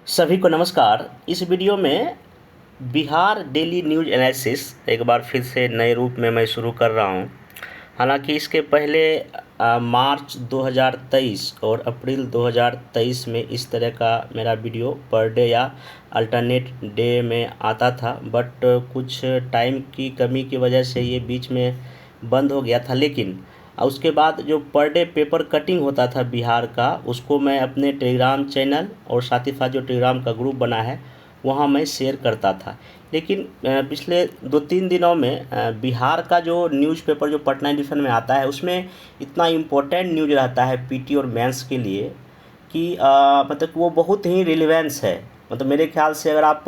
सभी को नमस्कार। इस वीडियो में बिहार डेली न्यूज एनालिसिस एक बार फिर से नए रूप में मैं शुरू कर रहा हूं। हालांकि इसके पहले मार्च 2023 और अप्रैल 2023 में इस तरह का मेरा वीडियो पर डे या अल्टरनेट डे में आता था, बट कुछ टाइम की कमी की वजह से ये बीच में बंद हो गया था। लेकिन उसके बाद जो पर डे पेपर कटिंग होता था बिहार का, उसको मैं अपने टेलीग्राम चैनल और साथ ही साथ जो टेलीग्राम का ग्रुप बना है वहाँ मैं शेयर करता था। लेकिन पिछले 2-3 दिनों में बिहार का जो न्यूज़पेपर जो पटना एडिशन में आता है उसमें इतना इम्पोर्टेंट न्यूज़ रहता है पीटी और मेंस के लिए कि मतलब वो बहुत ही रिलेवेंस है। मतलब मेरे ख्याल से अगर आप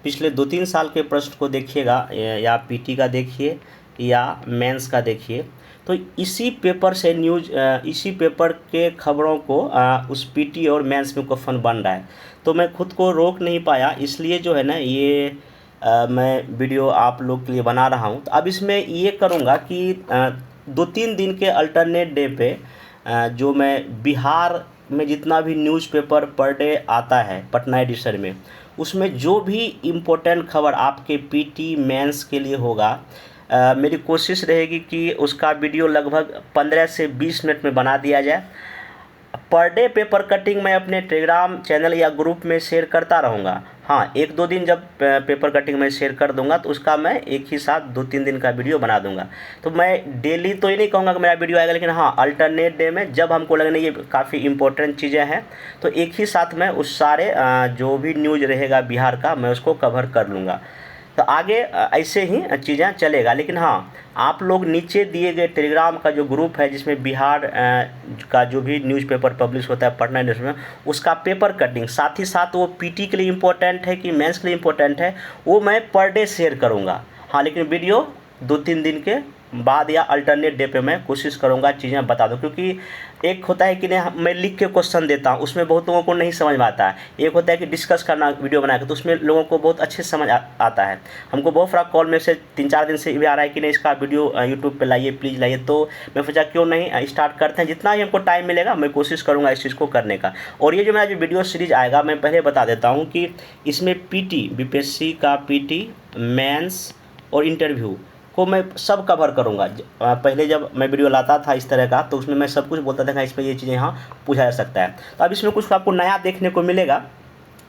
पिछले 2-3 साल के प्रश्न को देखिएगा, या पीटी का देखिए या मेंस का देखिए, तो इसी पेपर से न्यूज़, इसी पेपर के खबरों को उस पीटी और मेंस में क्वेश्चन बन रहा है। तो मैं खुद को रोक नहीं पाया, इसलिए जो है ना ये मैं वीडियो आप लोग के लिए बना रहा हूँ। तो अब इसमें ये करूँगा कि 2-3 दिन के अल्टरनेट डे पे जो मैं बिहार में जितना भी न्यूज़पेपर पर डे आता है पटना एडिशन में, उसमें जो भी इम्पोर्टेंट खबर आपके पीटी मेंस के लिए होगा, मेरी कोशिश रहेगी कि उसका वीडियो लगभग 15 से 20 मिनट में बना दिया जाए। पर डे पेपर कटिंग मैं अपने टेलीग्राम चैनल या ग्रुप में शेयर करता रहूँगा। हाँ, 1-2 दिन जब पेपर कटिंग मैं शेयर कर दूंगा तो उसका मैं एक ही साथ 2-3 दिन का वीडियो बना दूंगा। तो मैं डेली तो ये नहीं कहूँगा कि मेरा वीडियो आएगा, लेकिन हाँ अल्टरनेट डे में जब हमको लगने ये काफ़ी इंपॉर्टेंट चीज़ें हैं तो एक ही साथ मैं उस सारे जो भी न्यूज़ रहेगा बिहार का मैं उसको कवर कर लूँगा। तो आगे ऐसे ही चीज़ें चलेगा। लेकिन हाँ, आप लोग नीचे दिए गए टेलीग्राम का जो ग्रुप है जिसमें बिहार का जो भी न्यूज़पेपर पब्लिश होता है पटना न्यूज़ में, उसका पेपर कटिंग साथ ही साथ वो पीटी के लिए इम्पोर्टेंट है कि मेंस के लिए इम्पोर्टेंट है, वो मैं पर डे शेयर करूँगा। हाँ, लेकिन वीडियो 2-3 दिन के बाद या अल्टरनेट डे पे मैं कोशिश करूँगा चीज़ें बता दूँ। क्योंकि एक होता है कि नहीं, मैं लिख के क्वेश्चन देता हूँ, उसमें बहुत लोगों को नहीं समझ में आता है। एक होता है कि डिस्कस करना वीडियो बना के, तो उसमें लोगों को बहुत अच्छे समझ आता है। हमको बहुत सारा कॉल में से 3-4 दिन से भी आ रहा है कि नहीं इसका वीडियो यूट्यूब पे लाइए, प्लीज़ लाइए। तो मैं सोचा क्यों नहीं स्टार्ट करते हैं, जितना ही हमको टाइम मिलेगा मैं कोशिश करूँगा इस चीज़ को करने का। और ये जो मेरा जो वीडियो सीरीज़ आएगा, मैं पहले बता देता हूँ कि इसमें पीटी, बीपीएससी का पीटी, मेंस और इंटरव्यू को मैं सब कवर करूँगा। पहले जब मैं वीडियो लाता था इस तरह का तो उसमें मैं सब कुछ बोलता था कि इसमें ये चीज़ें यहाँ पूछा जा सकता है। तो अब इसमें कुछ आपको नया देखने को मिलेगा।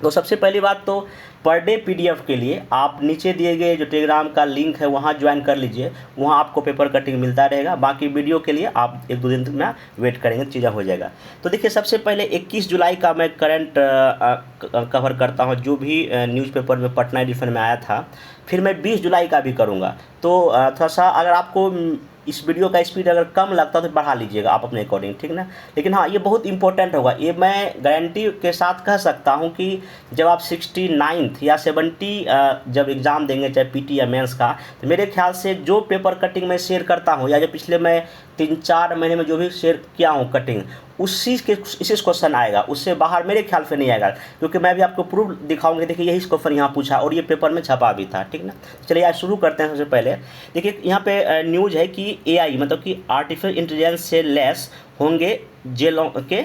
तो सबसे पहली बात तो पर डे पीडीएफ के लिए आप नीचे दिए गए जो टेलीग्राम का लिंक है वहाँ ज्वाइन कर लीजिए, वहाँ आपको पेपर कटिंग मिलता रहेगा। बाकी वीडियो के लिए आप 1-2 दिन तक में वेट करेंगे, चीज़ें हो जाएगा। तो देखिए, सबसे पहले 21 जुलाई का मैं करंट कवर करता हूँ जो भी न्यूज़पेपर में पटना एडिशन में आया था। फिर मैं 20 जुलाई का भी करूँगा। तो थोड़ा सा अगर आपको इस वीडियो का स्पीड अगर कम लगता है तो बढ़ा लीजिएगा आप अपने अकॉर्डिंग, ठीक ना। लेकिन हाँ, ये बहुत इंपॉर्टेंट होगा। ये मैं गारंटी के साथ कह सकता हूँ कि जब आप 69th या 70 जब एग्ज़ाम देंगे, चाहे पीटी या मेंस का, तो मेरे ख्याल से जो पेपर कटिंग मैं शेयर करता हूँ या जो पिछले मैं 3-4 महीने में जो भी शेयर किया हूँ कटिंग, उसी क्वेश्चन आएगा, उससे बाहर मेरे ख्याल से नहीं आएगा। क्योंकि मैं भी आपको प्रूफ दिखाऊंगा। देखिए, यही क्वेश्चन यहाँ पूछा और ये पेपर में छपा भी था, ठीक ना। चलिए आज शुरू करते हैं। सबसे पहले देखिए, यहाँ पे न्यूज़ है कि एआई मतलब कि आर्टिफिशियल इंटेलिजेंस से लैस होंगे जेलों के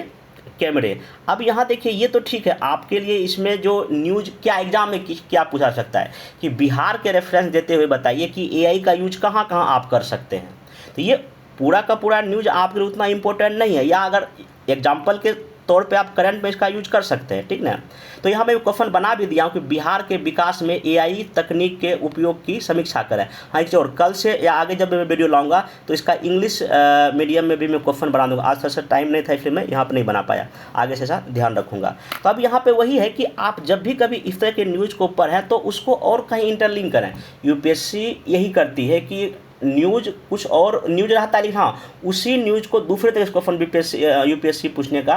कैमरे। अब यहाँ देखिए, ये तो ठीक है आपके लिए। इसमें जो न्यूज़ क्या एग्जाम में क्या पूछा सकता है कि बिहार के रेफरेंस देते हुए बताइए कि एआई का यूज कहाँ कहाँ आप कर सकते हैं। तो ये पूरा का पूरा न्यूज़ आपके लिए उतना इम्पोर्टेंट नहीं है, या अगर एग्जाम्पल के तौर पे आप करंट में इसका यूज कर सकते हैं, ठीक ना। तो यहाँ मैं क्वेश्चन बना भी दिया हूँ कि बिहार के विकास में एआई तकनीक के उपयोग की समीक्षा करें। हाँ, एक और कल से या आगे जब मैं वीडियो लाऊंगा तो इसका इंग्लिश मीडियम में भी मैं क्वेश्चन बना दूंगा। आज थोड़ा टाइम नहीं था इसलिए मैं यहाँ पर नहीं बना पाया, आगे से ऐसा ध्यान रखूँगा। तो अब यहाँ पर वही है कि आप जब भी कभी इस तरह के न्यूज़ को पढ़ें तो उसको और कहीं इंटरलिंक करें। यूपीएससी यही करती है कि न्यूज़ कुछ और न्यूज़ रहता है, लेकिन हाँ उसी न्यूज़ को दूसरे तरह से क्वेश्चन बीपीएससी यूपीएससी पूछने का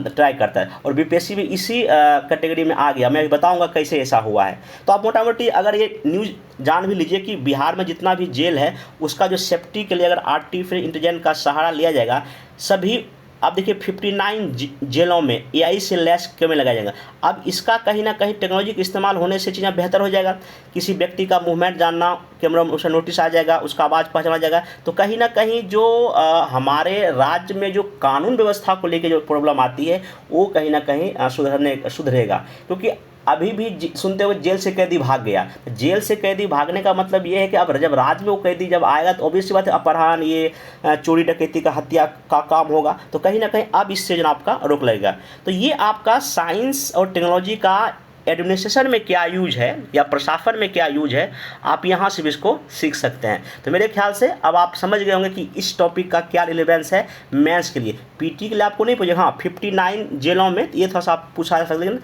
ट्राई करता है। और बीपीएससी भी इसी कैटेगरी में आ गया। मैं अभी बताऊंगा कैसे ऐसा हुआ है। तो आप मोटा मोटी अगर ये न्यूज़ जान भी लीजिए कि बिहार में जितना भी जेल है उसका जो सेफ्टी के लिए अगर आर्टिफिशियल इंटेलिजेंस का सहारा लिया जाएगा, सभी अब देखिए 59 जेलों में AI से लैस कैमरे लगाया जाएगा। अब इसका कहीं ना कहीं टेक्नोलॉजी का इस्तेमाल होने से चीज़ें बेहतर हो जाएगा। किसी व्यक्ति का मूवमेंट जानना कैमरा में उसे नोटिस आ जाएगा, उसका आवाज़ पहचाना जाएगा। तो कहीं ना कहीं जो हमारे राज्य में जो कानून व्यवस्था को लेकर जो प्रॉब्लम आती है वो कहीं ना कहीं सुधरेगा। क्योंकि अभी भी सुनते हुए जेल से कैदी भाग गया। जेल से कैदी भागने का मतलब ये है कि अब जब राज्य में वो कैदी जब आएगा तो ऑब्वियस सी बात है अपहरण, ये चोरी डकैती का, हत्या का काम होगा। तो कहीं ना कहीं अब इससे जो आपका रोक लगेगा। तो ये आपका साइंस और टेक्नोलॉजी का एडमिनिस्ट्रेशन में क्या यूज है या प्रशासन में क्या यूज है, आप यहाँ से भी इसको सीख सकते हैं। तो मेरे ख्याल से अब आप समझ गए होंगे कि इस टॉपिक का क्या रिलेवेंस है मेंस के लिए। पीटी के लिए आपको नहीं पूछेगा, हाँ 59 जेलों में ये थोड़ा सा आप पूछा जा सकता है, लेकिन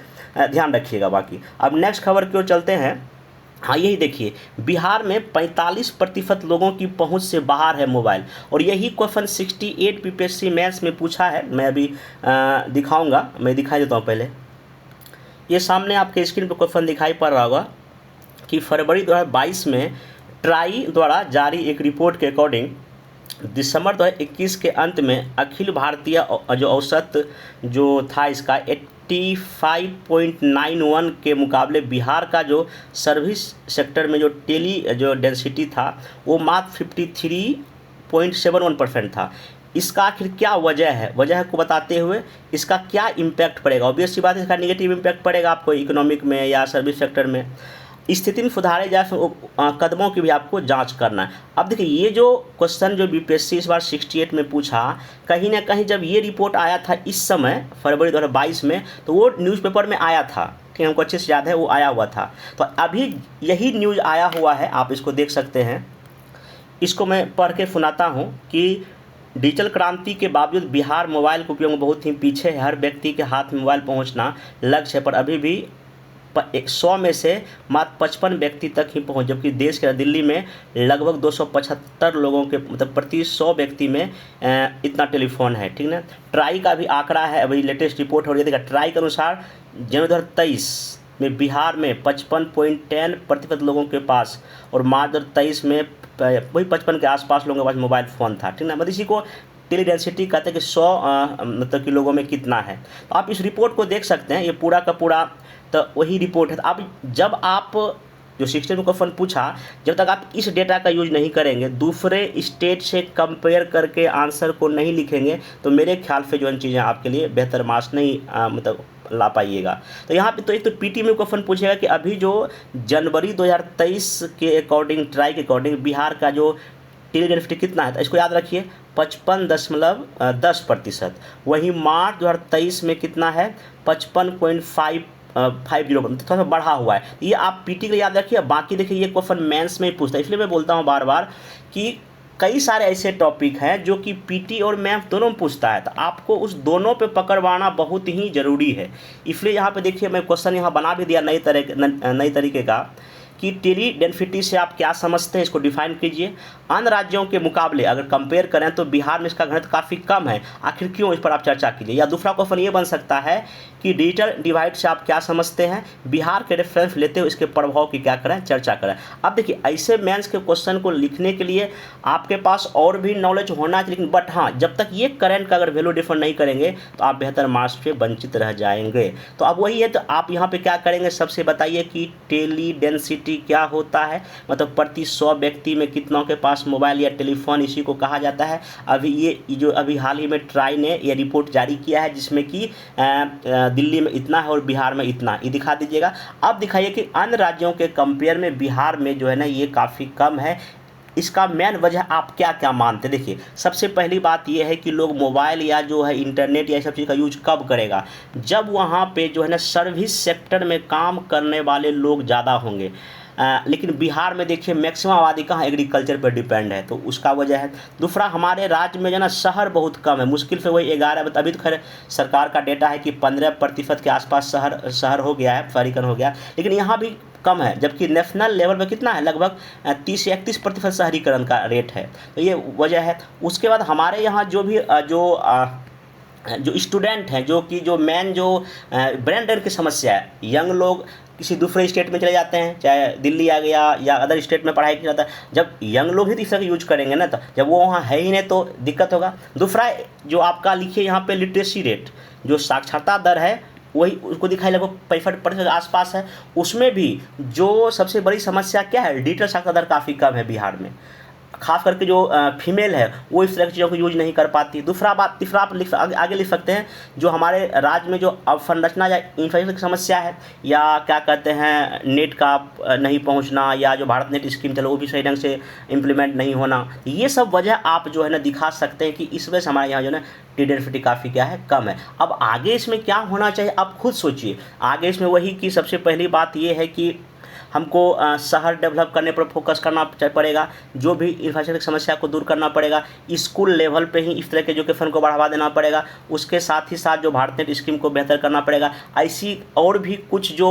ध्यान रखिएगा। बाकी अब नेक्स्ट खबर की ओर चलते हैं। हाँ यही देखिए, बिहार में 45% लोगों की पहुंच से बाहर है मोबाइल, और यही क्वेश्चन 68 PPSC मेंस में पूछा है। मैं अभी दिखाऊंगा, मैं दिखाई देता हूँ। पहले ये सामने आपके स्क्रीन पर क्वेश्चन दिखाई पड़ रहा होगा कि फरवरी 2022 में ट्राई द्वारा जारी एक रिपोर्ट के अकॉर्डिंग दिसंबर 2021 के अंत में अखिल भारतीय जो औसत जो था इसका 85.91 के मुकाबले बिहार का जो सर्विस सेक्टर में जो जो डेंसिटी था वो मात्र 53.71% था। इसका आखिर क्या वजह है, वजह को बताते हुए इसका क्या इम्पैक्ट पड़ेगा। ऑब्वियस सी बात है इसका नेगेटिव इम्पैक्ट पड़ेगा आपको इकोनॉमिक में या सर्विस सेक्टर में। स्थिति में सुधारे जाए कदमों की भी आपको जांच करना है। अब देखिए ये जो क्वेश्चन जो बीपीएससी इस बार 68 में पूछा, कहीं ना कहीं जब ये रिपोर्ट आया था इस समय फरवरी 2022 में, तो वो न्यूज़पेपर में आया था, ठीक है, हमको अच्छे से याद है वो आया हुआ था। तो अभी यही न्यूज़ आया हुआ है, आप इसको देख सकते हैं। इसको मैं पढ़ के सुनाता हूँ कि डिजिटल क्रांति के बावजूद बिहार मोबाइल के उपयोग में बहुत ही पीछे है। हर व्यक्ति के हाथ में मोबाइल पहुँचना लक्ष्य है, पर अभी भी 100 में से मात्र 55 व्यक्ति तक ही पहुँच, जबकि देश के दिल्ली में लगभग 275 लोगों के मतलब प्रति 100 व्यक्ति में इतना टेलीफोन है, ठीक ना। ट्राई का भी आंकड़ा है, अभी लेटेस्ट रिपोर्ट हो रही है। ट्राई के अनुसार जनवरी 2023 में बिहार में 55.10% लोगों के पास, और मार्च 2023 में वही 55 के आसपास लोगों के पास मोबाइल फ़ोन था, ठीक ना। मतलब इसी को टेली डेंसिटी कहते हैं कि 100 मतलब कि लोगों में कितना है। तो आप इस रिपोर्ट को देख सकते हैं, ये पूरा का पूरा तो वही रिपोर्ट है। तो अब जब आप जो 60 में क्वेश्चन पूछा, जब तक आप इस डेटा का यूज नहीं करेंगे, दूसरे स्टेट से कंपेयर करके आंसर को नहीं लिखेंगे, तो मेरे ख्याल से जो इन चीज़ें आपके लिए बेहतर मार्क्स नहीं मतलब ला पाइएगा। तो यहाँ पे तो एक तो पीटी में क्वेश्चन पूछेगा कि अभी जो जनवरी 2023 के अकॉर्डिंग ट्राई के अकॉर्डिंग बिहार का जो टेली डेंसिटी कितना है, तो इसको याद रखिए 55.10%। वहीं मार्च 2023 में कितना है 55.50, थोड़ा सा बढ़ा हुआ है। ये आप पीटी के लिए याद रखिए। बाकी देखिए ये क्वेश्चन मेंस में ही पूछता है, इसलिए मैं बोलता हूँ बार बार कि कई सारे ऐसे टॉपिक हैं जो कि पीटी और मेंस दोनों में पूछता है, तो आपको उस दोनों पे पकड़वाना बहुत ही ज़रूरी है। इसलिए यहाँ पे देखिए मैं क्वेश्चन यहाँ बना भी दिया नई तरीके का कि टेली डेंसिटी से आप क्या समझते हैं, इसको डिफाइन कीजिए। अन्य राज्यों के मुकाबले अगर कंपेयर करें तो बिहार में इसका घनत्व काफ़ी कम है, आखिर क्यों, इस पर आप चर्चा कीजिए। या दूसरा क्वेश्चन ये बन सकता है कि डिजिटल डिवाइड से आप क्या समझते हैं, बिहार के रेफरेंस लेते हुए इसके प्रभाव की क्या करें, चर्चा करें। अब देखिए ऐसे मेंस के क्वेश्चन को लिखने के लिए आपके पास और भी नॉलेज होना चाहिए, लेकिन बट हाँ जब तक ये करंट का अगर वैल्यू डिफाइन नहीं करेंगे तो आप बेहतर मार्क्स से वंचित रह जाएंगे। तो अब वही है, तो आप यहाँ पे क्या करेंगे, सबसे बताइए कि टेली डेंसिटी क्या होता है, मतलब प्रति 100 व्यक्ति में कितनों के पास मोबाइल या टेलीफोन, इसी को कहा जाता है। अभी ये जो अभी हाल ही में ट्राई ने ये रिपोर्ट जारी किया है जिसमें कि दिल्ली में इतना है और बिहार में इतना, ये दिखा दीजिएगा। अब दिखाइए कि अन्य राज्यों के कंपेयर में बिहार में जो है ना ये काफ़ी कम है। इसका मेन वजह आप क्या क्या मानते हैं। देखिए सबसे पहली बात यह है कि लोग मोबाइल या जो है इंटरनेट या सब चीज़ का यूज कब करेगा, जब वहाँ पे जो है ना सर्विस सेक्टर में काम करने वाले लोग ज़्यादा होंगे। लेकिन बिहार में देखिए मैक्सिमम आबादी कहाँ एग्रीकल्चर पर डिपेंड है, तो उसका वजह है। दूसरा हमारे राज्य में जो ना शहर बहुत कम है, मुश्किल से वही 11, अभी तो खैर सरकार का डेटा है कि 15% के आसपास शहर हो गया है, शहरीकरण हो गया, लेकिन यहाँ भी कम है। जबकि नेशनल लेवल पर कितना है, लगभग 30 से 31% शहरीकरण का रेट है, तो ये वजह है। उसके बाद हमारे यहाँ जो भी जो स्टूडेंट हैं, जो मेन जो ब्रेन ड्रेन की समस्या है, यंग लोग किसी दूसरे स्टेट में चले जाते हैं, चाहे दिल्ली आ गया या अदर स्टेट में पढ़ाई किया जाता है। जब यंग लोग ही इस तरह यूज करेंगे ना, तो जब वो वहाँ है ही नहीं तो दिक्कत होगा। दूसरा जो आपका लिखिए यहाँ पे लिटरेसी रेट, जो साक्षरता दर है वही उसको दिखाई लगभग 65% के आसपास है। उसमें भी जो सबसे बड़ी समस्या क्या है, डिजिटल साक्षरता दर काफ़ी कम है बिहार में। खास करके जो फीमेल है वो इस तरह की चीज़ों को यूज नहीं कर पाती। दूसरा बात, तीसरा आप आगे लिख सकते हैं, जो हमारे राज्य में जो अवसंरचना या इंफ्रास्ट्रक्चर की समस्या है, या क्या कहते हैं नेट का नहीं पहुंचना, या जो भारत नेट स्कीम चलो वो भी सही ढंग से इम्प्लीमेंट नहीं होना, ये सब वजह आप जो है ना दिखा सकते हैं कि इस वजह से हमारे यहाँ जो है टी डेंसिटी काफ़ी क्या है, कम है। अब आगे इसमें क्या होना चाहिए आप खुद सोचिए। आगे इसमें वही कि सबसे पहली बात ये है कि हमको शहर डेवलप करने पर फोकस करना पड़ेगा, जो भी इंफ्रास्ट्रक्चर की समस्या को दूर करना पड़ेगा, स्कूल लेवल पे ही इस तरह के एजुकेशन को बढ़ावा देना पड़ेगा। उसके साथ ही साथ जो भारत नेट स्कीम को बेहतर करना पड़ेगा। ऐसी और भी कुछ जो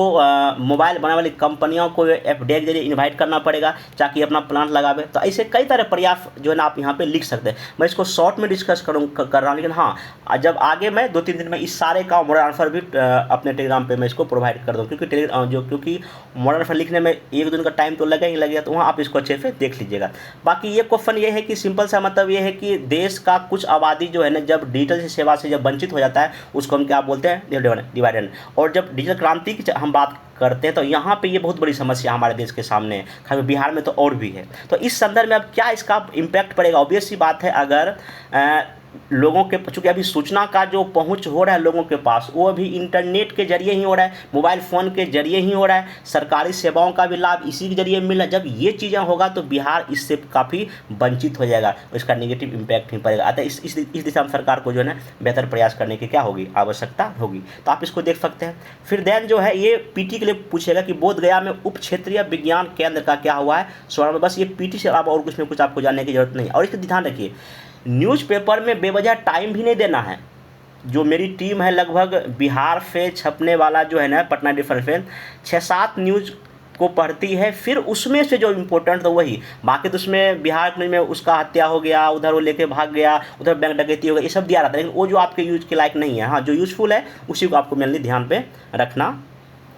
मोबाइल बनाने वाली कंपनियों को एफडीआई के जरिए इन्वाइट करना पड़ेगा ताकि अपना प्लांट लगावे। तो ऐसे कई तरह प्रयास जो है ना आप यहाँ पे लिख सकते हैं। मैं इसको शॉर्ट में डिस्कस कर रहा हूँ, लेकिन हाँ जब आगे मैं 2-3 दिन में इस सारे का मॉडल आंसर भी अपने टेलीग्राम पे मैं इसको प्रोवाइड कर दूँ, क्योंकि मॉडल आंसर लिखने में 1 दिन का टाइम तो लगा ही लगेगा, तो वहाँ आप इसको अच्छे से देख लीजिएगा। बाकी ये क्वेश्चन ये है कि सिंपल सा मतलब ये है कि देश का कुछ आबादी जो है ना जब डिजिटल सेवा से जब वंचित हो जाता है उसको हम क्या बोलते हैं, डिवाइडेड। और जब डिजिटल क्रांति की हम बात करते हैं तो यहाँ पे ये बहुत बड़ी समस्या हमारे देश के सामने है, खास बिहार में तो और भी है। तो इस संदर्भ में अब क्या इसका इम्पैक्ट पड़ेगा, ऑब्वियस सी बात है। अगर लोगों के, चूँकि अभी सूचना का जो पहुंच हो रहा है लोगों के पास वो अभी इंटरनेट के जरिए ही हो रहा है, मोबाइल फ़ोन के जरिए ही हो रहा है, सरकारी सेवाओं का भी लाभ इसी के जरिए मिल रहा है। जब ये चीज़ें होगा तो बिहार इससे काफ़ी वंचित हो जाएगा, इसका नेगेटिव इम्पैक्ट ही पड़ेगा। अतः इस दिशा में सरकार को जो है ना बेहतर प्रयास करने की क्या होगी, आवश्यकता होगी। तो आप इसको देख सकते हैं। फिर देन जो है ये पीटी के लिए पूछेगा कि बोधगया में उप क्षेत्रीय विज्ञान केंद्र का क्या हुआ है स्वर्ण में। बस ये पीटी से अलावा और कुछ में कुछ आपको जानने की जरूरत नहीं। और इसका ध्यान रखिए, न्यूज़पेपर में बेवजह टाइम भी नहीं देना है। जो मेरी टीम है लगभग बिहार से छपने वाला जो है ना पटना डिफरेंस में 6-7 न्यूज़ को पढ़ती है, फिर उसमें से जो इम्पोर्टेंट तो वही, बाकी तो उसमें बिहार में उसका हत्या हो गया, उधर वो लेके भाग गया, उधर बैंक डकैती हो गई, ये सब दिया रहता है, लेकिन वो जो आपके यूज के लायक नहीं है। हाँ, जो यूज़फुल है उसी को आपको मेनली ध्यान पे रखना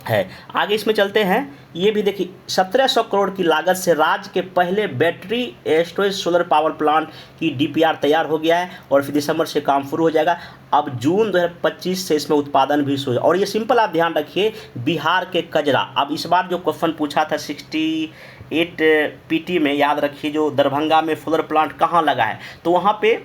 है। आगे इसमें चलते हैं। ये भी देखिए 1700 करोड़ की लागत से राज्य के पहले battery storage solar power plant की डीपीआर तैयार हो गया है और फिर दिसंबर से काम शुरू हो जाएगा। अब जून 2025 से इसमें उत्पादन भी शुरू। और ये सिंपल आप ध्यान रखिए, बिहार के कजरा। अब इस बार जो क्वेश्चन पूछा था 68 पीटी में, याद रखिए जो दरभंगा में सोलर प्लांट कहाँ लगा है, तो वहाँ पे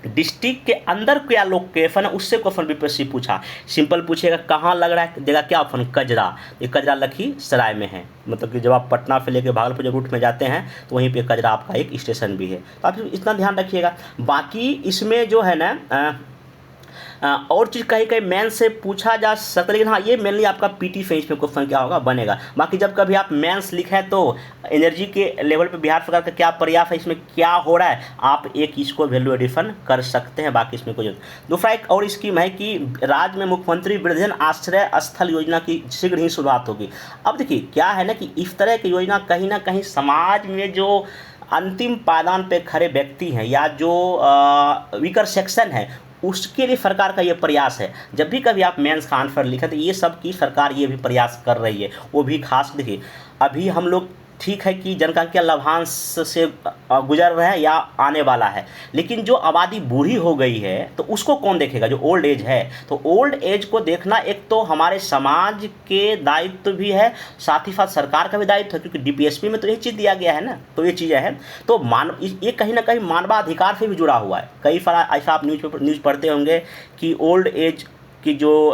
डिस्ट्रिक्ट के अंदर क्या लोकेशन है उससे क्वेश्चन बीपीएससी पूछा। सिंपल पूछेगा कहाँ लग रहा है, देगा क्या ऑप्शन, कजरा। ये कजरा लखीसराय में है, मतलब कि जब आप पटना से लेकर भागलपुर जो रूट में जाते हैं तो वहीं पे कजरा आपका एक स्टेशन भी है। तो आप इतना ध्यान रखिएगा। बाकी इसमें जो है ना और चीज़ कहीं कहीं मेन से पूछा जा सकता है, लेकिन हाँ ये मेनली आपका पीटी से इसमें क्वेश्चन क्या होगा बनेगा। बाकी जब कभी आप मेंस लिखें तो एनर्जी के लेवल पे बिहार सरकार का क्या प्रयास है, इसमें क्या हो रहा है, आप एक इसको वैल्यू एडिशन कर सकते हैं। बाकी इसमें कोई दूसरा एक और स्कीम है कि राज्य में मुख्यमंत्री वृद्धजन आश्रय स्थल योजना की शीघ्र ही शुरुआत होगी। अब देखिए क्या है ना कि इस तरह की योजना कहीं ना कहीं समाज में जो अंतिम पायदान पे खड़े व्यक्ति हैं या जो वीकर सेक्शन है उसके लिए सरकार का ये प्रयास है। जब भी कभी आप मेंस का आंसर लिखें तो ये सब की सरकार ये भी प्रयास कर रही है, वो भी खास। देखिए अभी हम लोग ठीक है कि जनसंख्या लाभांश से गुजर रहे हैं या आने वाला है, लेकिन जो आबादी बूढ़ी हो गई है तो उसको कौन देखेगा, जो ओल्ड एज है। तो ओल्ड एज को देखना एक तो हमारे समाज के दायित्व भी है, साथ ही साथ सरकार का भी दायित्व है, क्योंकि डीपीएसपी में तो ये चीज़ दिया गया है ना, तो ये चीज़ें हैं। तो ये कहीं ना कहीं मानवाधिकार से भी जुड़ा हुआ है। कई सारा ऐसा आप न्यूज़ पढ़ते होंगे कि ओल्ड एज की जो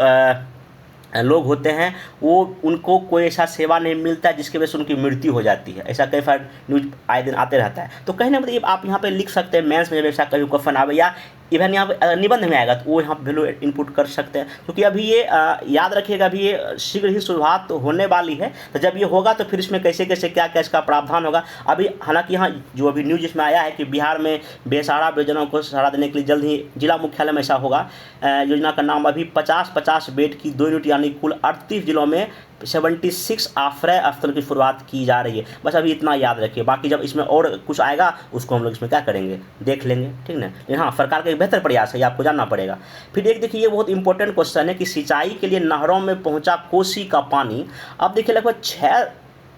लोग होते हैं वो उनको कोई ऐसा सेवा नहीं मिलता जिसकी वजह से उनकी मृत्यु हो जाती है। ऐसा कई बार न्यूज़ आए दिन आते रहता है। तो कहीं ना मतलब आप यहाँ पे लिख सकते हैं, मेंस में जब ऐसा कभी क्वेश्चन आवे या इवन यहाँ पे निबंध में आएगा तो वो यहाँ वैल्यू इनपुट कर सकते हैं, क्योंकि अभी ये याद रखिएगा अभी ये शीघ्र ही शुरुआत होने वाली है। तो जब ये होगा तो फिर इसमें कैसे कैसे क्या क्या इसका प्रावधान होगा। अभी हालांकि यहाँ जो अभी न्यूज़ इसमें आया है कि बिहार में बेसहारा परिजनों को सहारा देने के लिए जल्द ही जिला मुख्यालय में ऐसा होगा। योजना का नाम अभी 50-50 बेड की 2 यूनिट यानी कुल 38 जिलों में 76 आश्रय स्थल की शुरुआत की जा रही है। बस अभी इतना याद रखिए, बाकी जब इसमें और कुछ आएगा उसको हम लोग इसमें क्या करेंगे, देख लेंगे, ठीक ना। लेकिन हाँ, सरकार का एक बेहतर प्रयास है, ये आपको जानना पड़ेगा। फिर एक देखिए, ये बहुत इंपॉर्टेंट क्वेश्चन है कि सिंचाई के लिए नहरों में पहुंचा कोसी का पानी। अब देखिए, लगभग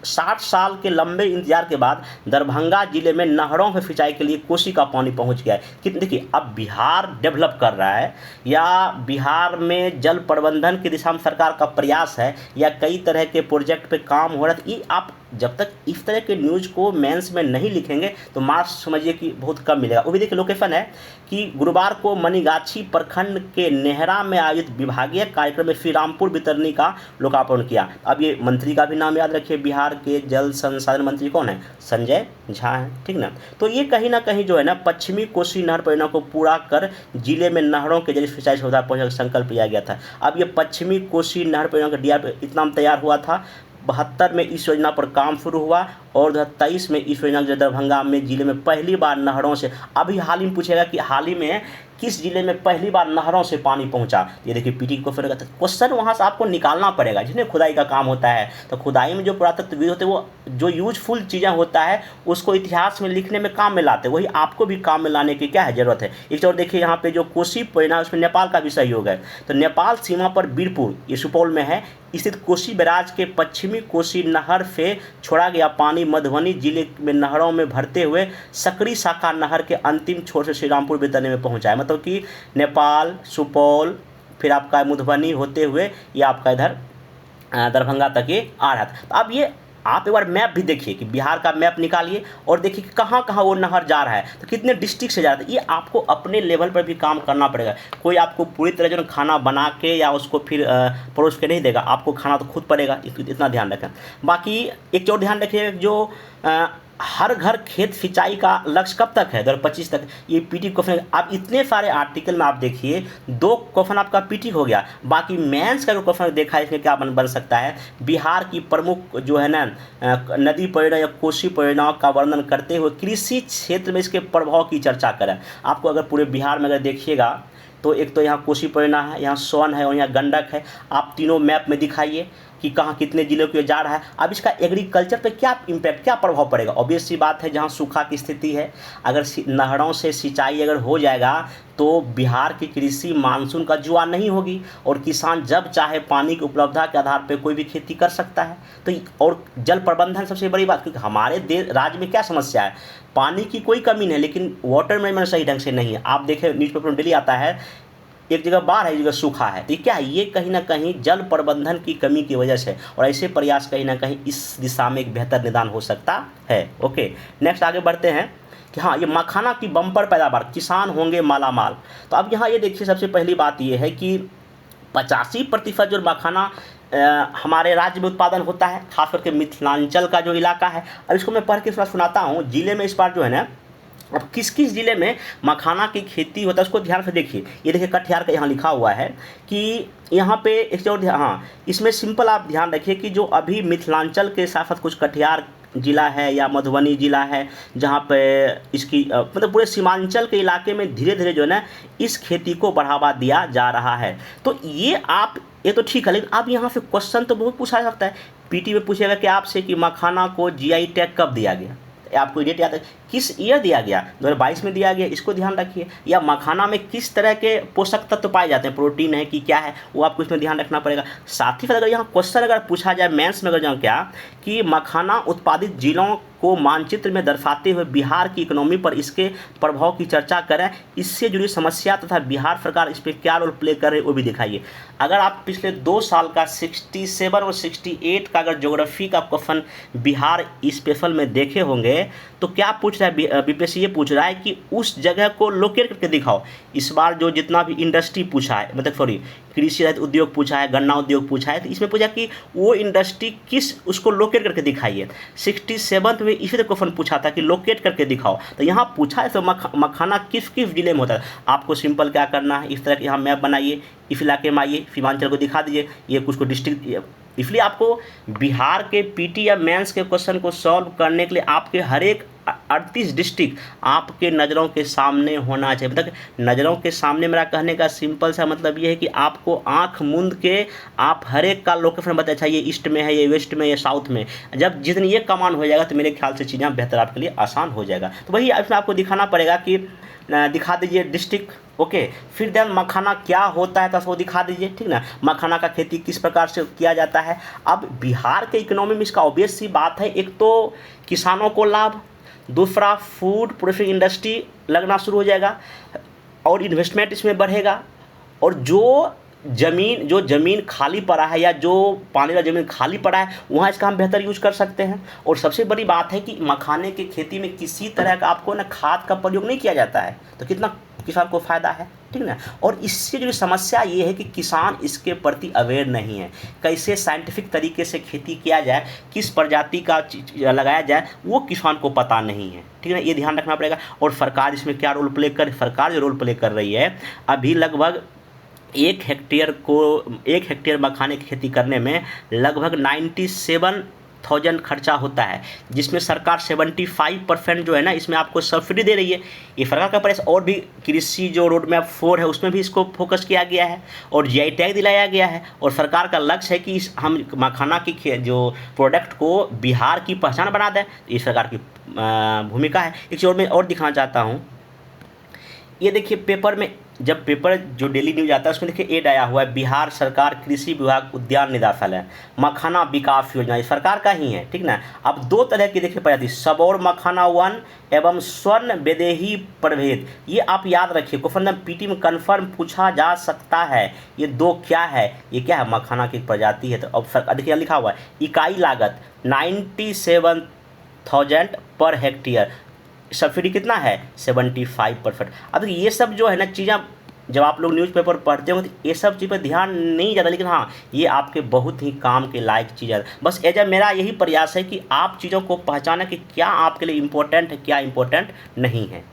60 साल के लंबे इंतजार के बाद दरभंगा जिले में नहरों की सिंचाई के लिए कोसी का पानी पहुंच गया है। कि देखिए, अब बिहार डेवलप कर रहा है या बिहार में जल प्रबंधन की दिशा में सरकार का प्रयास है या कई तरह के प्रोजेक्ट पे काम हो रहा है, ये आप जब तक इस तरह के न्यूज़ को मेंस में नहीं लिखेंगे तो मार्क्स समझिए कि बहुत कम मिलेगा। वो भी देखिए, लोकेशन है कि गुरुवार को मनीगाछी प्रखंड के नेहरा में आयोजित विभागीय कार्यक्रम में श्री रामपुर वितरणी का लोकार्पण किया। अब ये मंत्री का भी नाम याद रखिए, बिहार के जल संसाधन मंत्री कौन है, संजय झा है, ठीक ना। तो ये कहीं ना कहीं जो है ना, पश्चिमी कोसी नहर परियोजना को पूरा कर जिले में नहरों के जरिए सिंचाई सुविधा पहुँचाने का संकल्प लिया गया था। अब ये पश्चिमी कोसी नहर परियोजना का डीआर इतना तैयार हुआ था, 72 में इस योजना पर काम शुरू हुआ और 2023 में इस योजना के दरभंगा में जिले में पहली बार नहरों से, अभी हाल ही में पूछेगा कि हाल ही में किस जिले में पहली बार नहरों से पानी पहुंचा। ये देखिए, पीटी को फिर क्वेश्चन वहाँ से आपको निकालना पड़ेगा। जिसमें खुदाई का काम होता है तो खुदाई में जो पुरातत्वविद होते हैं वो जो यूजफुल चीज़ें होता है उसको इतिहास में लिखने में काम में लाते हैं, वही आपको भी काम में लाने की क्या है ज़रूरत है। एक और देखिए, यहाँ पे जो कोसी परियोजना उसमें नेपाल का भी सहयोग है। तो नेपाल सीमा पर बीरपुर, ये सुपौल में है, स्थित कोसी बैराज के पश्चिमी कोसी नहर से छोड़ा गया पानी मधुबनी जिले में नहरों में भरते हुए सकरी शाखा नहर के अंतिम छोर से श्रीरामपुर वितरणी में पहुंचा है। मतलब कि नेपाल, सुपौल, फिर आपका मधुबनी होते हुए ये आपका इधर दरभंगा तक ये आ रहा था। तो अब ये आप एक बार मैप भी देखिए कि बिहार का मैप निकालिए और देखिए कि कहाँ कहाँ वो नहर जा रहा है, तो कितने डिस्ट्रिक्ट से जा रहा है। ये आपको अपने लेवल पर भी काम करना पड़ेगा। कोई आपको पूरी तरह जो खाना बना के या उसको फिर परोस के नहीं देगा, आपको खाना तो खुद पड़ेगा, इतना ध्यान रखें। बाकी एक और ध्यान रखिए, जो हर घर खेत सिंचाई का लक्ष्य कब तक है, 2025 तक, ये पीटी क्वेश्चन। आप इतने सारे आर्टिकल में आप देखिए, 2 क्वेश्चन आपका पीटी हो गया। बाकी मेंस का जो क्वेश्चन देखा है इसमें क्या बन सकता है, बिहार की प्रमुख जो है ना नदी परियोजना या कोसी परियोजनाओं का वर्णन करते हुए कृषि क्षेत्र में इसके प्रभाव की चर्चा करें। आपको अगर पूरे बिहार में अगर देखिएगा तो एक तो यहाँ कोसी परियोजना है, यहाँ सोन है और यहाँ गंडक है। आप तीनों मैप में दिखाइए कि कहाँ कितने जिलों के जा रहा है। अब इसका एग्रीकल्चर पे क्या इम्पैक्ट, क्या प्रभाव पड़ेगा। ऑब्वियस सी बात है, जहाँ सूखा की स्थिति है, अगर नहरों से सिंचाई अगर हो जाएगा तो बिहार की कृषि मानसून का जुआ नहीं होगी और किसान जब चाहे पानी की उपलब्धता के आधार पर कोई भी खेती कर सकता है। तो और जल प्रबंधन सबसे बड़ी बात, क्योंकि हमारे देश राज्य में क्या समस्या है, पानी की कोई कमी नहीं, लेकिन वाटर मैनेजमेंट सही ढंग से नहीं है। आप देखें न्यूज़पेपर में डेली आता है, एक जगह बाढ़ है, एक जगह सूखा है। तो क्या है, ये कहीं ना कहीं जल प्रबंधन की कमी की वजह से, और ऐसे प्रयास कहीं ना कहीं इस दिशा में एक बेहतर निदान हो सकता है। ओके, नेक्स्ट आगे बढ़ते हैं कि हाँ, ये मखाना की बम्पर पैदावार, किसान होंगे मालामाल। तो अब यहाँ ये देखिए, सबसे पहली बात ये है कि 85% जो मखाना हमारे राज्य में उत्पादन होता है, खास करके मिथिलांचल का जो इलाका है। अब इसको मैं पढ़ के सुनाता हूँ। जिले में इस बार जो है ना, अब किस किस ज़िले में मखाना की खेती होता है उसको ध्यान से देखिए। ये देखिए, कटिहार का यहाँ लिखा हुआ है कि यहाँ पे एक और हाँ, इसमें सिंपल आप ध्यान रखिए कि जो अभी मिथिलांचल के साथ साथ कुछ कटिहार जिला है या मधुबनी जिला है, जहाँ पे इसकी मतलब पूरे सीमांचल के इलाके में धीरे धीरे जो है ना इस खेती को बढ़ावा दिया जा रहा है। तो ये तो ठीक है, लेकिन अब यहाँ से क्वेश्चन तो बहुत पूछा जा सकता है। पीटी में पूछेगा कि आपसे कि मखाना को जीआई टैग कब दिया गया, आपको डेट याद है, किस ईयर दिया गया, 2022 में दिया गया, इसको ध्यान रखिए। या मखाना में किस तरह के पोषक तत्व पाए जाते हैं, प्रोटीन है कि क्या है, वो आपको इसमें ध्यान रखना पड़ेगा। साथ ही साथ अगर यहाँ क्वेश्चन अगर पूछा जाए मेंस में, अगर जाऊँ क्या कि मखाना उत्पादित जिलों को मानचित्र में दर्शाते हुए बिहार की इकोनॉमी पर इसके प्रभाव की चर्चा करें, इससे जुड़ी समस्या तथा बिहार सरकार इस पर क्या रोल प्ले कर रही है वो भी दिखाइए। अगर आप पिछले 2 साल का 67 और 68 का अगर ज्योग्राफी का क्वेश्चन बिहार स्पेशल में देखे होंगे तो क्या पूछ रहा है बीपीएससी, ये पूछ रहा है कि उस जगह को लोकेट करके दिखाओ। इस बार जो जितना भी इंडस्ट्री पूछा है, मतलब सॉरी कृषि रहित उद्योग पूछा है, गन्ना उद्योग पूछा है, तो इसमें पूछा कि वो इंडस्ट्री किस, उसको लोकेट करके दिखाइए। 67 में इसी तरह क्वेश्चन पूछा था कि लोकेट करके दिखाओ। तो यहाँ पूछा है तो मखाना किस किस जिले में होता है। आपको सिंपल क्या करना है, इस तरह के यहाँ मैप बनाइए, इस इलाके में आइए, सीमांचल को दिखा दीजिए, ये कुछ को डिस्ट्रिक्ट। इसलिए आपको बिहार के पीटी या मेंस के क्वेश्चन को सॉल्व करने के लिए आपके हर एक 38 डिस्ट्रिक्ट आपके नज़रों के सामने होना चाहिए। मतलब नज़रों के सामने मेरा कहने का सिंपल सा मतलब ये है कि आपको आंख मूंद के आप हर एक का लोकेशन बताए, अच्छा ये ईस्ट में है, ये वेस्ट में, ये साउथ में। जब जिस दिन ये कमांड हो जाएगा तो मेरे ख्याल से चीज़ें बेहतर आपके लिए आसान हो जाएगा। तो वही इसमें आपको दिखाना पड़ेगा कि दिखा दीजिए डिस्ट्रिक्ट, ओके। फिर देन मखाना क्या होता है तो वो दिखा दीजिए, ठीक ना। मखाना का खेती किस प्रकार से किया जाता है। अब बिहार के इकोनॉमी में इसका ऑब्वियस सी बात है, एक तो किसानों को लाभ, दूसरा फूड प्रोसेसिंग इंडस्ट्री लगना शुरू हो जाएगा और इन्वेस्टमेंट इसमें बढ़ेगा। और जो ज़मीन खाली पड़ा है या जो पानी का ज़मीन खाली पड़ा है वहाँ इसका हम बेहतर यूज कर सकते हैं। और सबसे बड़ी बात है कि मखाने की खेती में किसी तरह का आपको ना खाद का प्रयोग नहीं किया जाता है, तो कितना किसान को फ़ायदा है, ठीक ना। और इससे जो समस्या ये है कि किसान इसके प्रति अवेयर नहीं है, कैसे साइंटिफिक तरीके से खेती किया जाए, किस प्रजाति का लगाया जाए, वो किसान को पता नहीं है, ठीक है ना। ये ध्यान रखना पड़ेगा। और सरकार इसमें क्या रोल प्ले सरकार जो रोल प्ले कर रही है, अभी लगभग 1 हेक्टेयर मखाने की खेती करने में लगभग 97,000 खर्चा होता है, जिसमें सरकार 75% जो है ना इसमें आपको सब्सिडी दे रही है। ये सरकार का प्रयास। और भी कृषि जो रोड मैप 4 है उसमें भी इसको फोकस किया गया है और जीआई टैग दिलाया गया है। और सरकार का लक्ष्य है कि हम मखाना की जो प्रोडक्ट को बिहार की पहचान बना दें। ये सरकार की भूमिका है। एक चीज़ और मैं और दिखाना चाहता हूँ, ये देखिए पेपर में, जब पेपर जो डेली न्यूज आता है उसमें देखिए एड आया हुआ है, बिहार सरकार कृषि विभाग उद्यान निदेशालय मखाना विकास योजना, ये सरकार का ही है, ठीक ना। अब 2 तरह की देखिए प्रजाति, सबौर मखाना 1 एवं स्वर्ण बेदेही प्रभेद। ये आप याद रखिए, क्वेश्चन नंबर पीटी में कन्फर्म पूछा जा सकता है। ये 2 क्या है, ये क्या है, मखाना की प्रजाति है। तो अब देखिए लिखा हुआ है इकाई लागत 97,000 पर हेक्टेयर, सब्सिडी कितना है 75%। अब ये सब जो है ना चीज़ें जब आप लोग न्यूज़पेपर पढ़ते हो तो ये सब चीज़ पर ध्यान नहीं जाता, लेकिन हाँ ये आपके बहुत ही काम के लायक चीज़ है। बस मेरा यही प्रयास है कि आप चीज़ों को पहचानें कि क्या आपके लिए इम्पोर्टेंट है, क्या इम्पोर्टेंट नहीं है।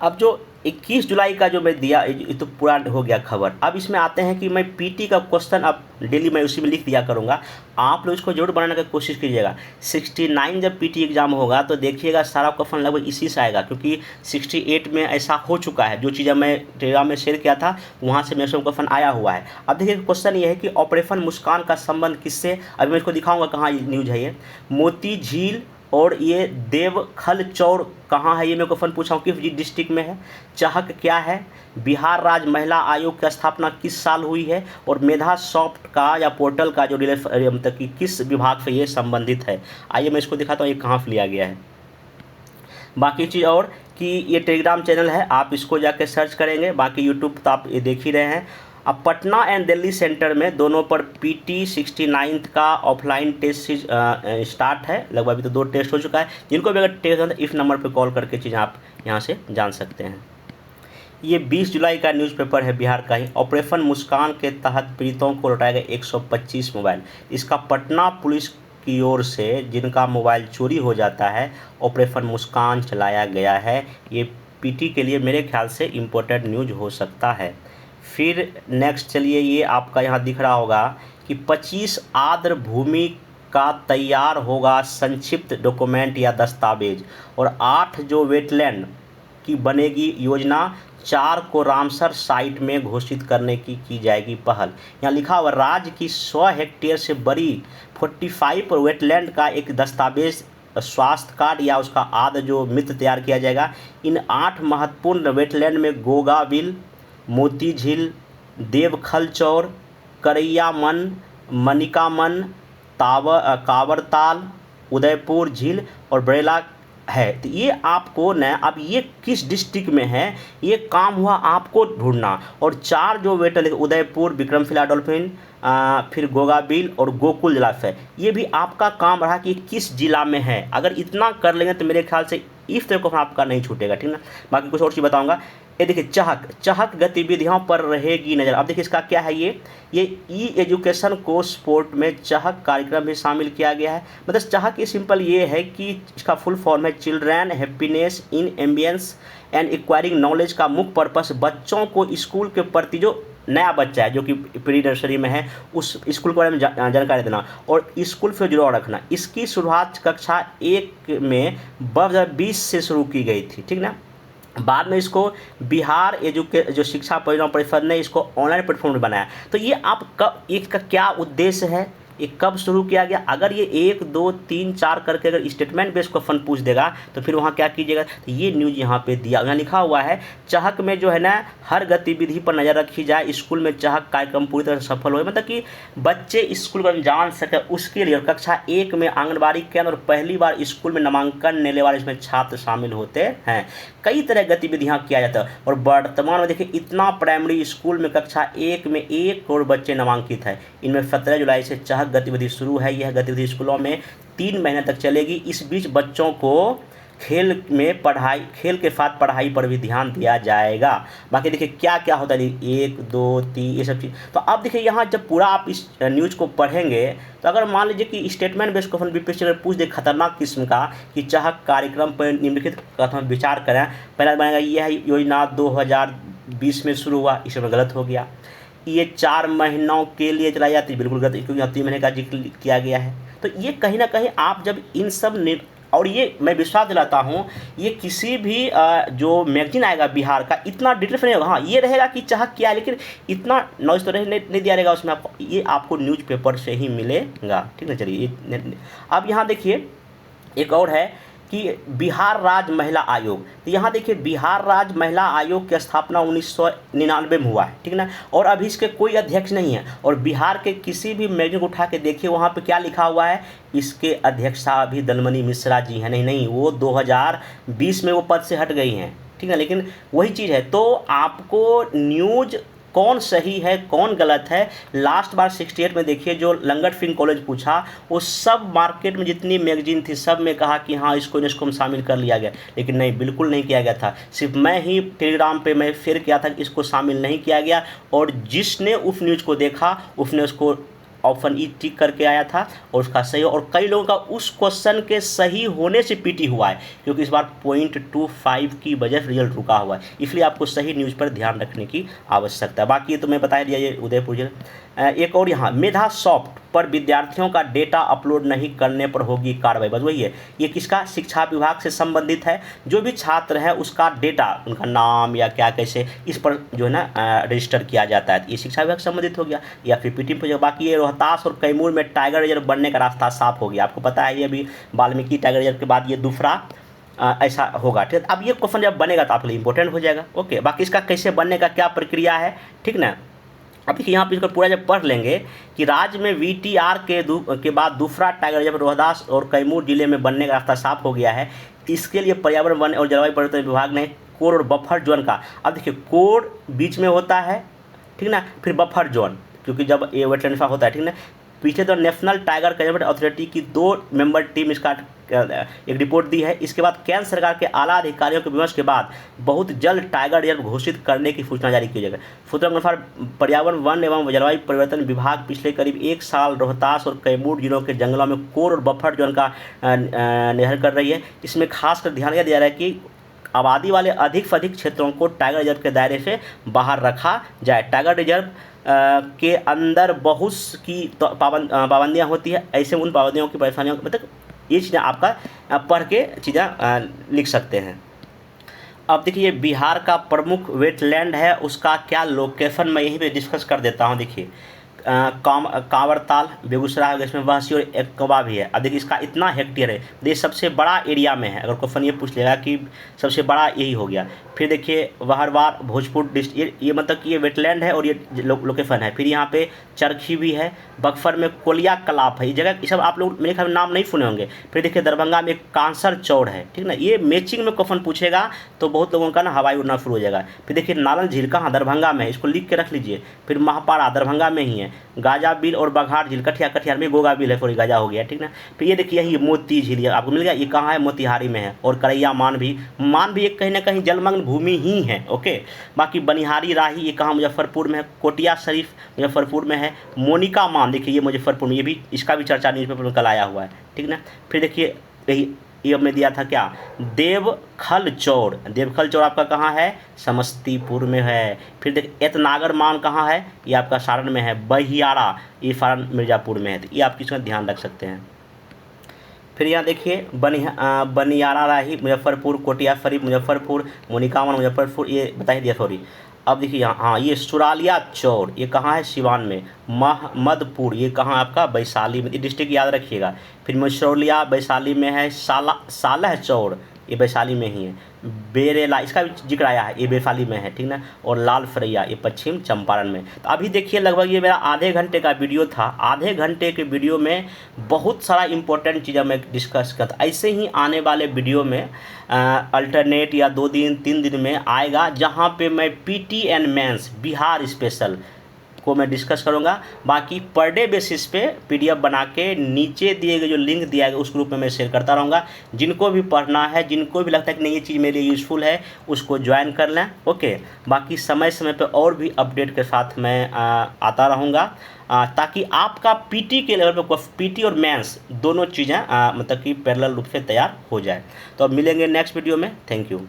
अब जो 21 जुलाई का जो मैं दिया ये तो पूरा हो गया खबर। अब इसमें आते हैं कि मैं पीटी का क्वेश्चन अब डेली मैं उसी में लिख दिया करूँगा, आप लोग इसको जरूर बनाने की कोशिश कीजिएगा। 69 जब पीटी एग्जाम होगा तो देखिएगा सारा क्वेश्चन लगभग इसी से आएगा, क्योंकि 68 में ऐसा हो चुका है। जो चीज़ें मैं टेलीग्राम में शेयर किया था वहाँ से मैक्सिमम क्वेश्चन आया हुआ है। अब देखिए क्वेश्चन ये है कि ऑपरेशन मुस्कान का संबंध किससे, अभी मैं इसको दिखाऊँगा कहाँ न्यूज़ है। ये मोती झील और ये देवखल चौर कहाँ है, ये मैं क्वेश्चन पूछा हूँ, किस डिस्ट्रिक्ट में है। चहक क्या है, बिहार राज्य महिला आयोग की स्थापना किस साल हुई है, और मेधा सॉफ्ट का या पोर्टल का जो मतलब कि किस विभाग से ये संबंधित है। आइए मैं इसको दिखाता हूँ ये कहाँ से लिया गया है। बाकी चीज़ और कि ये टेलीग्राम चैनल है, आप इसको जाके सर्च करेंगे, बाकी यूट्यूब तो आप ये देख ही रहे हैं। अब पटना एंड दिल्ली सेंटर में दोनों पर पीटी 69 का ऑफलाइन टेस्ट स्टार्ट है। लगभग अभी तो 2 टेस्ट हो चुका है। जिनको भी अगर टेस्ट होता है इस नंबर पर कॉल करके चीज़ें आप यहाँ से जान सकते हैं। ये 20 जुलाई का न्यूज़पेपर है बिहार का ही। ऑपरेशन मुस्कान के तहत पीड़ितों को लौटाया गया 125 मोबाइल। इसका पटना पुलिस की ओर से जिनका मोबाइल चोरी हो जाता है ऑपरेशन मुस्कान चलाया गया है। ये पीटी के लिए मेरे ख्याल से इम्पोर्टेंट न्यूज हो सकता है। फिर नेक्स्ट चलिए, ये आपका यहाँ दिख रहा होगा कि 25 आर्द्र भूमि का तैयार होगा संक्षिप्त डॉक्यूमेंट या दस्तावेज, और 8 जो वेटलैंड की बनेगी योजना, 4 को रामसर साइट में घोषित करने की जाएगी पहल। यहाँ लिखा हुआ राज्य की 100 हेक्टेयर से बड़ी 45 वेटलैंड का एक दस्तावेज स्वास्थ्य कार्ड या उसका आद जो मित्र तैयार किया जाएगा। इन 8 महत्वपूर्ण वेटलैंड में गोगाबिल, मोती झील, देवखल चौर, करैयामन, मनिकामन, कावरताल, उदयपुर झील और बरेला है। तो ये आपको न, अब ये किस डिस्ट्रिक्ट में है ये काम हुआ आपको ढूंढना। और 4 जो वेटल उदयपुर, विक्रमशिला डॉल्फिन, फिर गोगाबिल और गोकुल जलाशय, ये भी आपका काम रहा कि किस जिला में है। अगर इतना कर लेंगे तो मेरे ख्याल से इस तरह को आपका नहीं छूटेगा, ठीक ना। बाकी कुछ और चीज़ बताऊंगा। ये देखिए चहक गतिविधियों पर रहेगी नज़र। अब देखिए इसका क्या है, ये ई एजुकेशन को स्पोर्ट में चहक कार्यक्रम भी शामिल किया गया है। मतलब चहक ये सिंपल ये है कि इसका फुल फॉर्म है children happiness in ambience and acquiring knowledge का मुख्य पर्पस बच्चों को स्कूल के प्रति जो नया बच्चा है जो कि प्री नर्सरी में है, उस स्कूल के बारे में जानकारी देना और स्कूल से जुड़ाव रखना। इसकी शुरुआत कक्षा 1 में 2020 से शुरू की गई थी, ठीक ना। बाद में इसको बिहार जो शिक्षा परियोजना परिषद ने इसको ऑनलाइन प्लेटफॉर्म बनाया। तो ये आप कब, इसका क्या उद्देश्य है, ये कब शुरू किया गया? अगर ये 1 2 3 4 करके अगर स्टेटमेंट बेस्ड क्वेश्चन पूछ देगा तो फिर वहाँ क्या कीजिएगा, तो ये न्यूज़ यहाँ पे दिया, यहाँ लिखा हुआ है चहक में जो है ना हर गतिविधि पर नज़र रखी जाए, स्कूल में चहक कार्यक्रम पूरी तरह से सफल हो, मतलब कि बच्चे स्कूल में जान सके उसके लिए। और कक्षा 1 में आंगनबाड़ी केंद्र और पहली बार स्कूल में नामांकन लेने वाले इसमें छात्र शामिल होते हैं। कई तरह की गतिविधियाँ किया जाता है और वर्तमान में देखिए इतना प्राइमरी स्कूल में कक्षा 1 में 1 करोड़ बच्चे नामांकित है। इनमें 17 जुलाई से चहक गतिविधि शुरू है। यह गतिविधि स्कूलों में 3 महीने तक चलेगी। इस बीच बच्चों को खेल के साथ पढ़ाई पर भी ध्यान दिया जाएगा। बाकी देखिए क्या क्या होता है, 1 2 3 ये सब चीज़। तो अब देखिए यहाँ जब पूरा आप इस न्यूज़ को पढ़ेंगे तो अगर मान लीजिए कि स्टेटमेंट बेस्ड क्वेश्चन बीपीएससी अगर पूछ दे खतरनाक किस्म का कि चहक कार्यक्रम पर निम्नलिखित कथन विचार करें, पहला बनेगा यह योजना 2020 में शुरू हुआ, इसमें गलत हो गया। ये 4 महीनों के लिए चलाई जाती है, बिल्कुल गलत, क्योंकि यहाँ 3 महीने का जिक्र किया गया है। तो ये कहीं ना कहीं आप जब इन सब और ये मैं विश्वास दिलाता हूँ ये किसी भी जो मैगजीन आएगा बिहार का इतना डिटेल्स नहीं होगा। हाँ ये रहेगा कि चहक क्या है, लेकिन इतना नॉइज तो नहीं दिया रहेगा उसमें, आपको ये आपको न्यूज़पेपर से ही मिलेगा, ठीक है। चलिए अब यहाँ देखिए एक और है कि बिहार राज्य महिला आयोग। तो यहाँ देखिए बिहार राज्य महिला आयोग की स्थापना 1999 में हुआ है, ठीक ना। और अभी इसके कोई अध्यक्ष नहीं है। और बिहार के किसी भी मैगजीन को उठा के देखिए वहाँ पे क्या लिखा हुआ है, इसके अध्यक्षा अभी दलमणि मिश्रा जी हैं। नहीं वो 2020 में वो पद से हट गई हैं, ठीक है। लेकिन वही चीज़ है, तो आपको न्यूज़ कौन सही है कौन गलत है, लास्ट बार 68 में देखिए जो लंगट सिंह कॉलेज पूछा वो सब मार्केट में जितनी मैगजीन थी सब में कहा कि हाँ इसको में शामिल कर लिया गया, लेकिन नहीं, बिल्कुल नहीं किया गया था। सिर्फ मैं ही टेलीग्राम पे मैं शेयर किया था कि इसको शामिल नहीं किया गया, और जिसने उस न्यूज़ को देखा उसने उसको ऑप्शन ई टिक करके आया था और उसका सही, और कई लोगों का उस क्वेश्चन के सही होने से पीटी हुआ है, क्योंकि इस बार 0.25 की वजह से रिजल्ट रुका हुआ है। इसलिए आपको सही न्यूज़ पर ध्यान रखने की आवश्यकता है। बाकी ये तो मैं बता दिया, ये उदयपुर जिले। एक और यहाँ मेधा सॉफ्ट पर विद्यार्थियों का डेटा अपलोड नहीं करने पर होगी कार्रवाई। बस वही है, ये किसका, शिक्षा विभाग से संबंधित है। जो भी छात्र है उसका डेटा, उनका नाम या क्या कैसे इस पर जो है ना रजिस्टर किया जाता है, ये शिक्षा विभाग से संबंधित हो गया या फिर पीटी पर। बाकी ये रोहतास और कैमूर में टाइगर रिजर्व बनने का रास्ता साफ हो गया। आपको पता है ये अभी वाल्मीकि टाइगर रिजर्व के बाद ये दूसरा ऐसा होगा, ठीक है। अब ये क्वेश्चन जब बनेगा तो आपके लिए इंपॉर्टेंट हो जाएगा। ओके, बाकी इसका कैसे बनने का क्या प्रक्रिया है, ठीक ना। अब देखिए यहाँ पे इसको पूरा जब पढ़ लेंगे कि राज्य में VTR के बाद दूसरा टाइगर रिजर्व रोहतास और कैमूर जिले में बनने का रास्ता साफ हो गया है। इसके लिए पर्यावरण वन और जलवायु परिवर्तन विभाग ने कोर और बफर जोन का, अब देखिए कोर बीच में होता है, ठीक ना, फिर बफर जोन, क्योंकि जब ये वेटलैंड होता है, ठीक ना। पीछे तो नेशनल टाइगर कंजर्वेशन अथॉरिटी की 2 मेंबर टीम इसका एक रिपोर्ट दी है। इसके बाद केंद्र सरकार के आला अधिकारियों के विमर्श के बाद बहुत जल्द टाइगर रिजर्व घोषित करने की सूचना जारी की जाएगी। सूत्रों के अनुसार पर्यावरण वन एवं जलवायु परिवर्तन विभाग पिछले करीब 1 साल रोहतास और कैमूर जिलों के जंगलों में कोर और बफर जोन का निर्धारण कर रही है। इसमें खासकर ध्यान दिया जा रहा है कि आबादी वाले अधिक से अधिक क्षेत्रों को टाइगर रिजर्व के दायरे से बाहर रखा जाए। टाइगर रिजर्व के अंदर बहुत की पाबंदियाँ होती है, ऐसे उन पाबंदियों की परेशानियों मतलब ये चीज़ें आपका पढ़ के चीज़ें लिख सकते हैं। अब देखिए बिहार का प्रमुख वेटलैंड है, उसका क्या लोकेशन मैं यहीं पे डिस्कस कर देता हूँ। देखिए कांवरताल बेगूसराय हो गया, इसमें वहसी और एकवा भी है। अब देखिए इसका इतना हेक्टेयर है, ये सबसे बड़ा एरिया में है। अगर क्वेश्चन ये पूछ लेगा कि सबसे बड़ा यही हो गया। फिर देखिए वहरवार भोजपुर डिस्ट्रिक्ट, ये मतलब कि ये वेटलैंड है और ये लोकेशन है। फिर यहाँ पे चरखी भी है, बक्सर में कोलिया कलाप है, ये जगह ये सब आप लोग मेरे ख्याल नाम नहीं सुने होंगे। फिर देखिए दरभंगा में कांसर चौड़ है, ठीक ना। ये मैचिंग में क्वेश्चन पूछेगा तो बहुत लोगों का ना हवाई उड़ना शुरू हो जाएगा। फिर देखिए नालन झील कहाँ, दरभंगा में है, इसको लिख के रख लीजिए। फिर महापाड़ा दरभंगा में ही है। गाजा बिल और बघाट झील कटिहार में, गोगा बिल है, सॉरी गाजा हो गया, ठीक ना। फिर ये देखिए यही मोती झील आपको मिल गया, ये कहाँ है, मोतिहारी में है। और करैया मान भी एक कहीं ना कहीं जलमग्न भूमि ही है। ओके, बाकी बनिहारी राही ये कहाँ, मुजफ्फरपुर में है। कोटिया शरीफ मुजफ्फरपुर में है। मोनिका मान देखिए ये मुजफ्फरपुर में, ये भी इसका भी चर्चा न्यूज़पेपर में कल आया हुआ है, ठीक ना। फिर देखिए यही ये हमने दिया था क्या, देवखल चौड़। देवखल चौड़ आपका कहाँ है, समस्तीपुर में है। फिर देखिए एतनागर मान कहाँ है, ये आपका सारण में है। बहियारा ये सारण मिर्ज़ापुर में है। तो ये आप किसमें ध्यान रख सकते हैं। फिर यहाँ देखिए बनियारा राही मुजफ्फरपुर, कोटिया शरीफ मुजफ्फरपुर, मोनिकावन मुजफ्फरपुर, ये बता ही दिया सॉरी। अब देखिए यहाँ हाँ ये सुरालिया चौर ये कहाँ है, सिवान में। महमदपुर ये कहाँ आपका, वैशाली में। ये डिस्ट्रिक्ट याद रखिएगा। फिर मशरौलिया वैशाली में है। सालह चौर ये वैशाली में ही है। बेरेला इसका भी जिक्र आया है, ये वैशाली में है, ठीक ना। और लाल फरैया ये पश्चिम चंपारण में। तो अभी देखिए लगभग ये मेरा आधे घंटे का वीडियो था। आधे घंटे के वीडियो में बहुत सारा इंपॉर्टेंट चीज़ें मैं डिस्कस करता। ऐसे ही आने वाले वीडियो में अल्टरनेट या 2 दिन 3 दिन में आएगा, जहाँ पे मैं PT and mains Bihar special को मैं डिस्कस करूंगा। बाकी पर डे बेसिस पे पीडीएफ बना के नीचे दिए गए जो लिंक दिया गया उस ग्रुप में मैं शेयर करता रहूँगा। जिनको भी पढ़ना है, जिनको भी लगता है कि नहीं ये चीज़ मेरे लिए यूज़फुल है, उसको ज्वाइन कर लें। ओके, बाकी समय समय पे और भी अपडेट के साथ मैं आता रहूँगा, ताकि आपका पीटी के लेवल पे पीटी और मेंस दोनों चीज़ें मतलब कि पैरेलल रूप से तैयार हो जाए। तो अब मिलेंगे नेक्स्ट वीडियो में। Thank you.